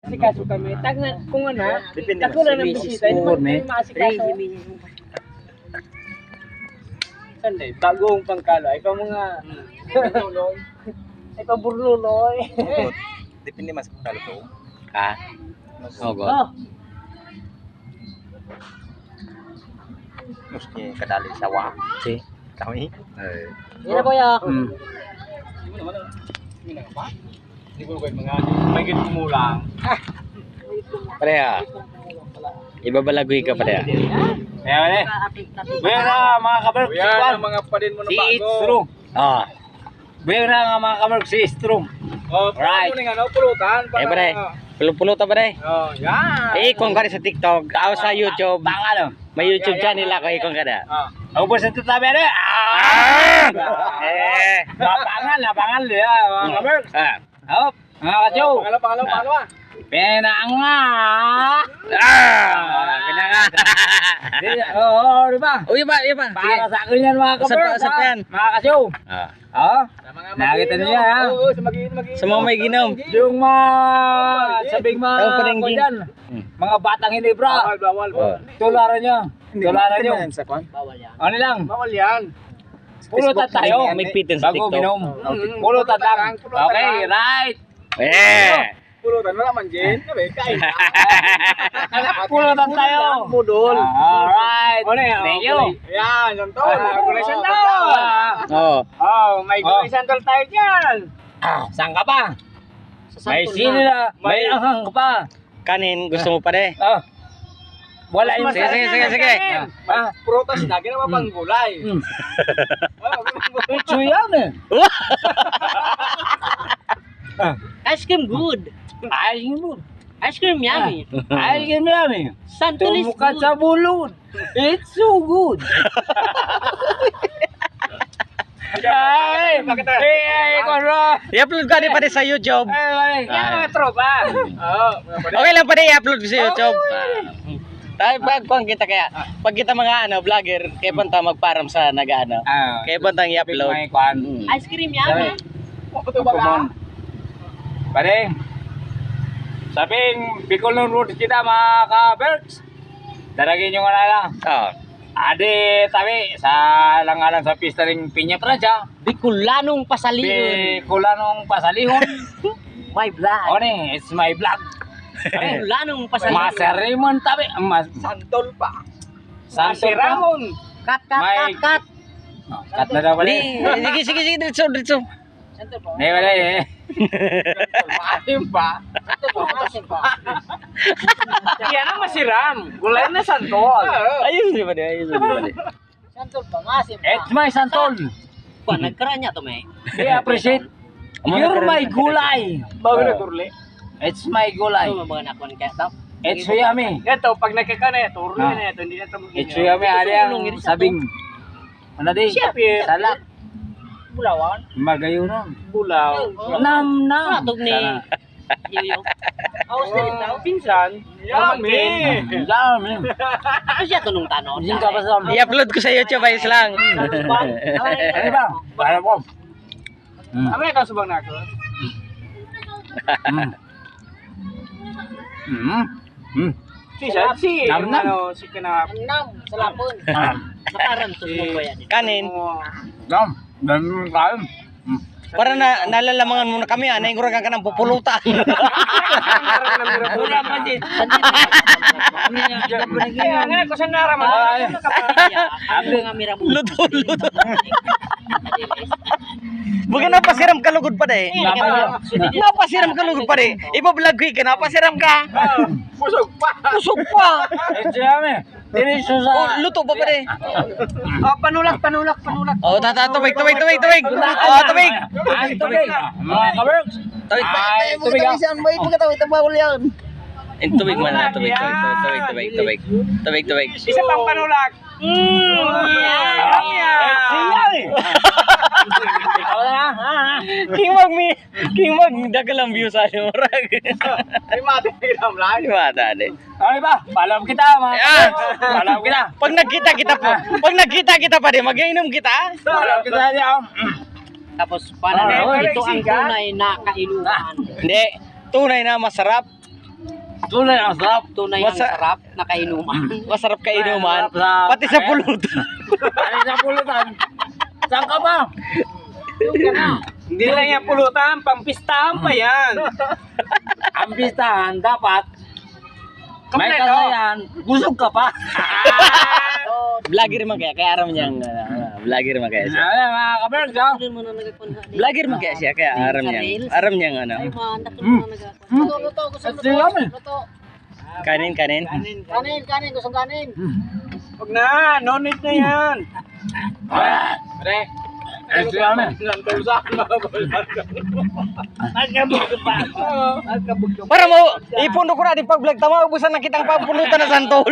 Asikaso kami. Tag na, kung ano, Depende tag ko lang ng si bisita. Hindi mo Mrs. maasikaso. Sande, bagong pangkalo. Ay pa mga... Ay pa burluloy. Depende mas kung talo ko. Ha? Oh, God. Oh, Mesti kadali sawa. Si. Kami. yun na kuya. Hindi ko kayo mga may kumulang. Pareha. Ibabalagoy ka pareha. Ayan eh. Bera mga kamerk. Yan ang mga padin mo na Si bago. Istrom. Ah. Bera nga mga kamerk si Istrom. Oh, Right. right. Ano, pulutan. Eh, pare. Pulo-pulo ta pare. Oh, yan. Ikon ka rin sa TikTok, ako sa YouTube. Bangalo. May YouTube channel ako, ikon ka na. Ah. Ako po sa tutabi na. Napangal ya mga kamerk. Hop. Mga kachow. Pangalawa. Penanga. Pinanga. Oo, di ba? Oh, iba. Para sa akin yan mga Usap kamerk. pa yan. Mga kachow. Ah. Oo. Sa mga Nakita niyo yan, ha? Oo, sa magiging. Sa mga may ginom. Yung mga sabing mga Tawag pa rin kung din. yan, mga batang hinibra. Bawal. Oh. Tularan nyo. Tularan nyo. Bawal yan. Ano lang? Bawal yan. Pulutan tayo. May pitin sa Bago TikTok. minom. Mm. Pulutan lang. Pulutan Okay, lang. right. Eh. Pulutan mo naman, Jen. Sabi, kain. Pulutan tayo. Budol. Alright. Ano yan? Thank you. Yan, yan to. Congratulations Oh, daw. Oh. Oh, may Oh. congratulations tayo dyan. Saan ka pa? May sila. May ahang ka pa. Kanin, gusto mo pare? Ah. Wala yung Sige. Ah. Prutas na, ginawa pang gulay. Ito yan eh. Ice cream good. Ayos mo. Ice cream yummy. Ayos mo yan eh. Santul is Tumukat good. sa bulod. It's so good. Ay, Conrad. I-upload ka rin pare sa YouTube. Ay, yan mga tropa. Oo, Okay lang pare, i-upload ko sa YouTube. Tayo pag kita kaya, pag kita mga vlogger, kaya panta magparam sa nag-ano. Kaya pantang i-upload. May kwan. Ice cream yummy. ito ba ka? Pare, sabing Bicol ng road kita mga ka-Berks. Daragin nyo nga na lang. Oh. Ade, tabi, sa langalan sa pista ring Piña Francia. Bicolanong pasalihon. Bicolanong pasalihon. My blood. O ni, it's my vlog. Bicolanong pasalihon. Master Raymond tabi. Santol pa. Santo Ramon. Cut. Kat na daw pala. Sige, diretso. Santul pa. Hindi pala eh. Maasim pa. Yan ang masiram. Gulay na santol. Ayun di ba? Santul pa. Masim pa. It's my santol. Pa, nagkaroon niya to, may. They appreciate. You're my gulay. Bago na turli. It's my gulay. Ito, mga nakon kaya tao. It's yummy. Ito, pag nakakana, turli Ah. na ito. Hindi na ito magiging. It's yummy. Ari ang sabing. Ano di? Siyempre. Salak. Bulawan. Magayo nun. Bulaw. Nam. Tug ni Yoyo. Awas na rin tao. Pinsan. Yummy. Yummy. Ano siya to nung tanong? Hindi ka pa sa I-upload ko sa YouTube, ayos lang. Ano ba? Para mo. Ano yung kasubang na ako? Si, Nam, nam. ano, si kanap. Nam, sa lapon. Nakaran to mo ba yan? Kanin. Dam. Dam kayo. Para nalalamangan mo na kami, nainguragan ka ng pupulutan. Wala pa din. Kaya nga, kung saan naraman. Ako nga mira mo. Luto. Baga napasiram ka lugod pa de. Napasiram ka lugod pa de. Iba-vlog ka, napasiram ka. Pusog pa. Pusog pa. It's yummy. Diretso Oh, sa... luto pa de. Oh, panulak. Oh, tubig. Oh, tubig. Ay, tubig. Mga ka-Berks. Tubig pa. Ay, tubig ah. Tubig man na, tubig. Tubig. Isa pang panulak. King mag dagalang view sa iyo. Ay, matigiram lang. Mata de. Ay ba? Palam kita mga Ah. ka-Berks. Palam kita. Pag nagkita kita pa de, mag-inom kita. Palam kita niya. Tapos, paano Ah, ito ang tunay na kainuman. Hindi, tunay na masarap Tunay ang sarap. Tunay ang Masa- sarap na kainuman. Masarap ka inuman. Sa- Pati sa pulutan. Pati sa pulutan. Saan ka ba? Hindi lang yan pulutan, pampistahan pa yan. Ang pistahan dapat may Kompleto. kasayan, busog ka pa. Vlogger man kaya aram niyang vlogger man kaya siya. Ay, mga kaberg, ha? Ano mo na nagkunha? Vlogger man kaya siya kaya aram niyang ano. Ay man, dako mo na nagkunha. Luto, gusto At sila, man. luto. Kanin. Kanin, gusto kanin. Huwag na, no need na yan. Pre, ay sila, man. Para mo ipundo ko na di pag vlog tama ubusan na kitang pampulutan na santol.